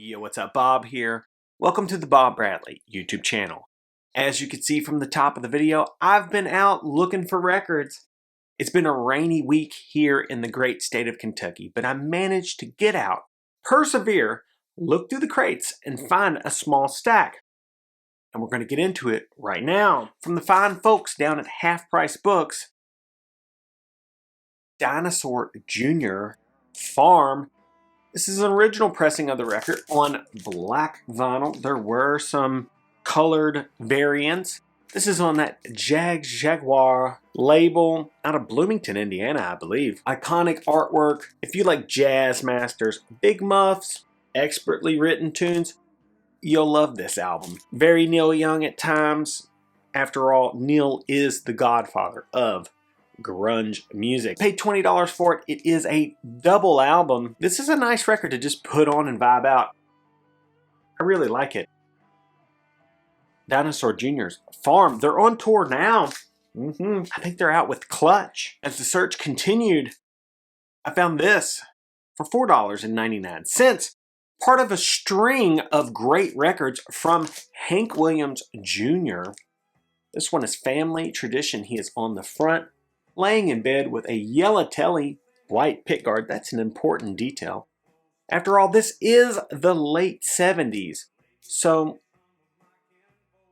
Yo, what's up? Bob here. Welcome to the Bob Bradley YouTube channel. As you can see from the top of the video, I've been out looking for records. It's been a rainy week here in the great state of Kentucky, but I managed to get out, persevere, look through the crates, and find a small stack. And we're going to get into it right now. From the fine folks down at Half Price Books, Dinosaur Jr. Farm. This is an original pressing of the record on black vinyl. There were some colored variants. This is on that Jaguar label out of Bloomington, Indiana, I believe. Iconic artwork. If you like jazz masters, big muffs, expertly written tunes, you'll love this album. Very Neil Young at times. After all, Neil is the godfather of grunge music. Paid $20 for it. It is a double album. This is a nice record to just put on and vibe out. I really like it. Dinosaur Jr.'s Farm. They're on tour now. I think they're out with Clutch. As the search continued, I found this for $4.99. Part of a string of great records from Hank Williams Jr. This one is Family Tradition. He is on the front, laying in bed with a Yellowtelly white pickguard. That's an important detail. After all, this is the late 70s. So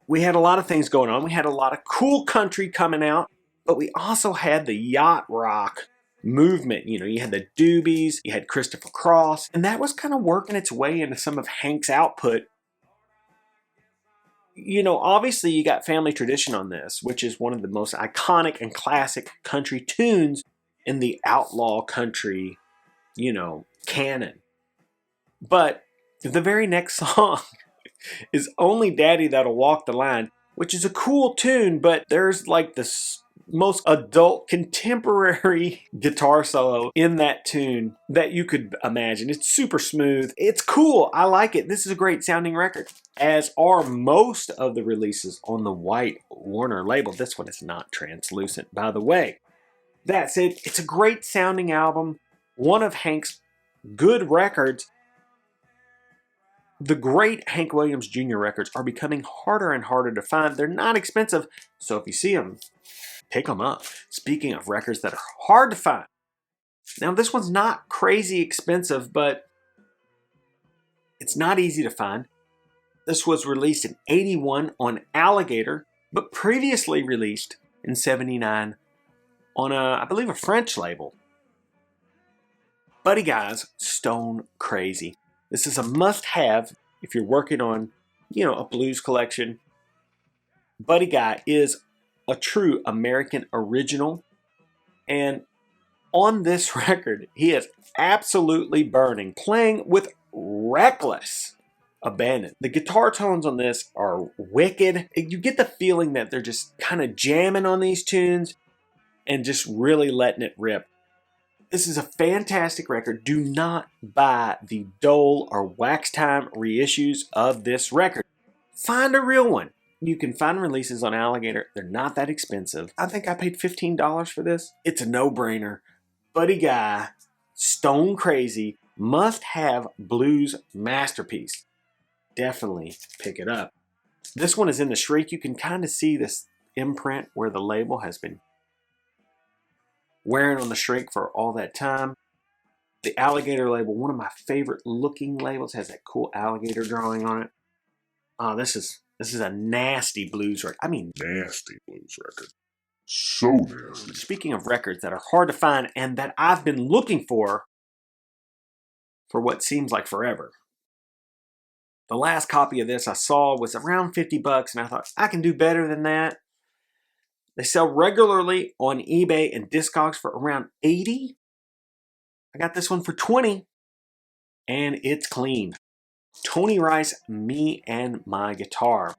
we had a lot of things going on. We had a lot of cool country coming out, but we also had the yacht rock movement. You know, you had the Doobies, you had Christopher Cross, and that was kind of working its way into some of Hank's output. You know, obviously you got Family Tradition on this, which is one of the most iconic and classic country tunes in the outlaw country, you know, canon. But the very next song is Only Daddy That'll Walk the Line, which is a cool tune, but there's like this most adult contemporary guitar solo in that tune that you could imagine. It's super smooth. It's cool. I like it. This is a great sounding record, as are most of the releases on the White Warner label. This one is not translucent, by the way. That said, it's a great sounding album. One of Hank's good records. The great Hank Williams Jr. records are becoming harder and harder to find. They're not expensive, so if you see them, pick them up. Speaking of records that are hard to find. Now, this one's not crazy expensive, but it's not easy to find. This was released in '81 on Alligator, but previously released in '79 on I believe a French label. Buddy Guy's Stone Crazy. This is a must-have if you're working on, you know, a blues collection. Buddy Guy is a true American original, and on this record he is absolutely burning, playing with reckless abandon. The guitar tones on this are wicked. You get the feeling that they're just kind of jamming on these tunes and just really letting it rip. This is a fantastic record. Do not buy the Dole or Wax Time reissues of this record. Find a real one. You can find releases on Alligator. They're not that expensive. I think I paid $15 for this. It's a no-brainer. Buddy Guy, Stone Crazy, must-have blues masterpiece. Definitely pick it up. This one is in the Shriek. You can kind of see this imprint where the label has been wearing on the Shriek for all that time. The Alligator label, one of my favorite looking labels, has that cool alligator drawing on it. This is a nasty blues record. I mean, nasty blues record. So nasty. Speaking of records that are hard to find and that I've been looking for what seems like forever. The last copy of this I saw was around $50, and I thought, I can do better than that. They sell regularly on eBay and Discogs for around $80. I got this one for $20, and it's clean. Tony Rice, Me and My Guitar.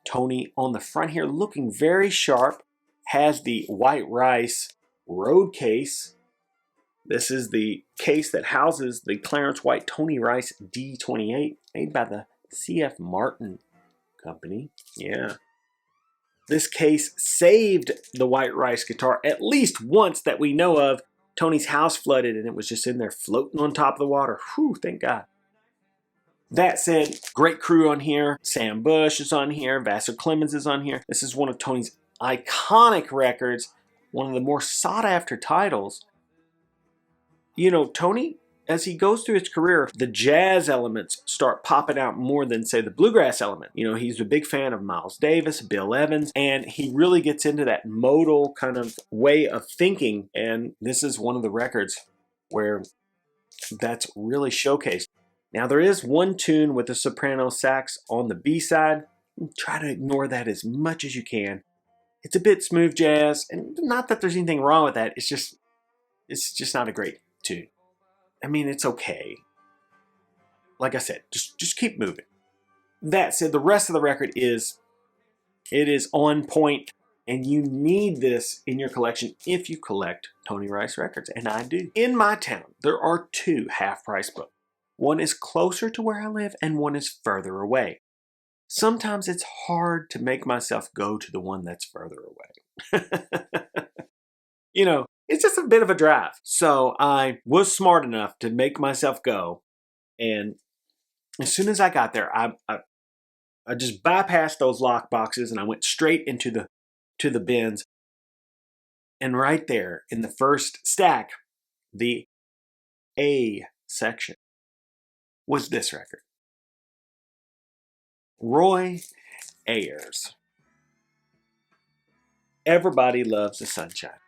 Tony on the front here looking very sharp. Has the White Rice Road case. This is the case that houses the Clarence White Tony Rice D28, made by the C.F. Martin Company. Yeah. This case saved the White Rice guitar at least once that we know of. Tony's house flooded and it was just in there floating on top of the water. Whew, thank God. That said, great crew on here. Sam Bush is on here. Vassar Clemens is on here. This is one of Tony's iconic records, one of the more sought after titles. You know, Tony, as he goes through his career, the jazz elements start popping out more than, say, the bluegrass element. You know, he's a big fan of Miles Davis, Bill Evans, and he really gets into that modal kind of way of thinking. And this is one of the records where that's really showcased. Now, there is one tune with the soprano sax on the B side. Try to ignore that as much as you can. It's a bit smooth jazz, and not that there's anything wrong with that. It's just not a great tune. I mean, it's okay. Like I said, just keep moving. That said, the rest of the record is on point, and you need this in your collection if you collect Tony Rice records, and I do. In my town, there are two half-price books. One is closer to where I live, and one is further away. Sometimes it's hard to make myself go to the one that's further away. You know, it's just a bit of a drive. So I was smart enough to make myself go, and as soon as I got there, I just bypassed those lock boxes and I went straight into the bins. And right there in the first stack, the A section was this record. Roy Ayers. Everybody Loves the Sunshine.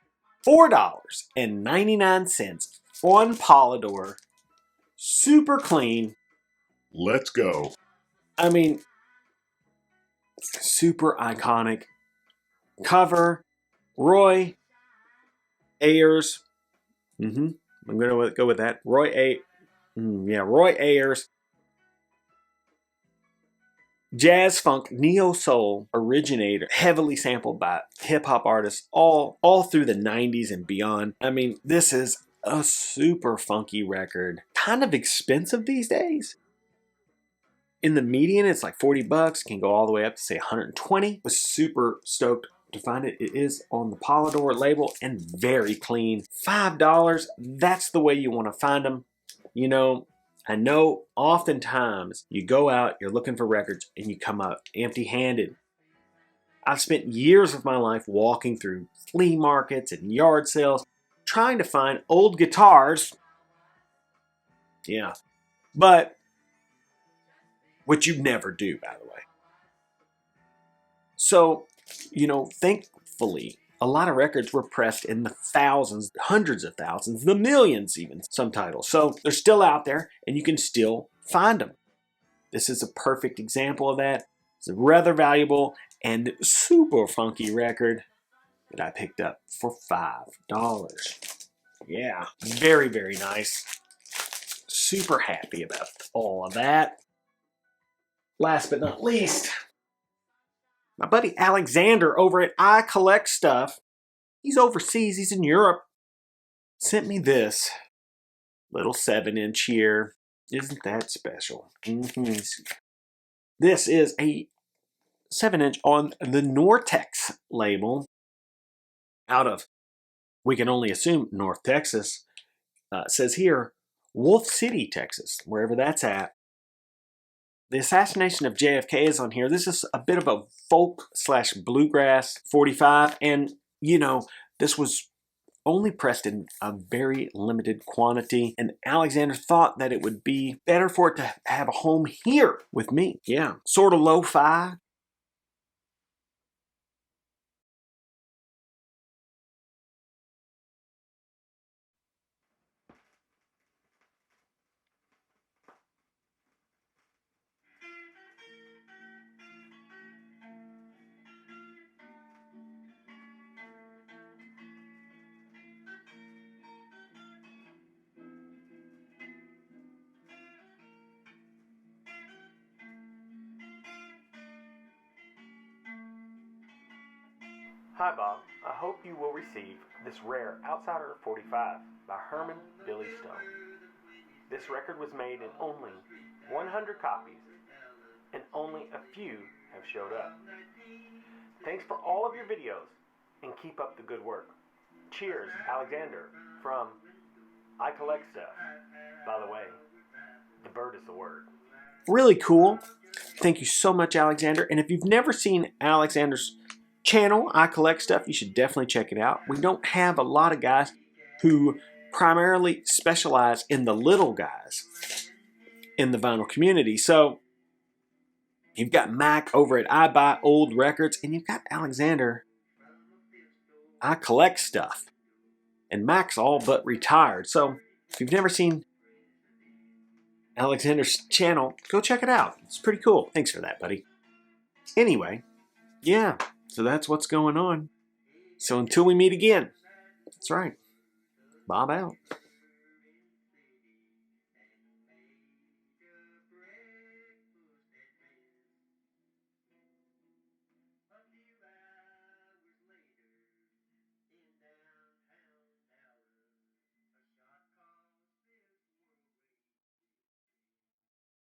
$4.99 on Polydor. Super clean. Let's go. I mean, super iconic. Cover. Roy Ayers. I'm going to go with that. Roy Ayers. Jazz funk, neo soul originator, heavily sampled by hip hop artists all through the 90s and beyond. I mean, this is a super funky record. Kind of expensive these days. In the median, it's like $40. Can go all the way up to say 120. Was super stoked to find it. It is on the Polydor label and very clean. $5. That's the way you want to find them. You know, I know oftentimes you go out, you're looking for records, and you come up empty-handed. I've spent years of my life walking through flea markets and yard sales, trying to find old guitars. Yeah, but which you never do, by the way. So, you know, thankfully, a lot of records were pressed in the thousands, hundreds of thousands, the millions even, some titles. So they're still out there, and you can still find them. This is a perfect example of that. It's a rather valuable and super funky record that I picked up for $5. Yeah, very, very nice. Super happy about all of that. Last but not least, my buddy Alexander over at I Collect Stuff, he's overseas, he's in Europe, sent me this little 7-inch here. Isn't that special? This is a 7-inch on the Nortex label out of, we can only assume, North Texas. It says here, Wolf City, Texas, wherever that's at. The Assassination of JFK is on here. This is a bit of a folk/bluegrass 45, and you know, this was only pressed in a very limited quantity, and Alexander thought that it would be better for it to have a home here with me. Yeah, sort of lo-fi. Hi Bob, I hope you will receive this rare Outsider 45 by Herman Billy Stone. This record was made in only 100 copies, and only a few have showed up. Thanks for all of your videos, and keep up the good work. Cheers, Alexander, from I Collect Stuff. By the way, the bird is the word. really cool. Thank you so much, Alexander. And if you've never seen Alexander's channel, I Collect Stuff, you should definitely check it out. We don't have a lot of guys who primarily specialize in the little guys in the vinyl community. So you've got Mac over at I Buy Old Records, and you've got Alexander, I Collect Stuff. And Mac's all but retired. So if you've never seen Alexander's channel, go check it out. It's pretty cool. Thanks for that, buddy. Anyway, yeah, so that's what's going on. So until we meet again, that's right. Bob out.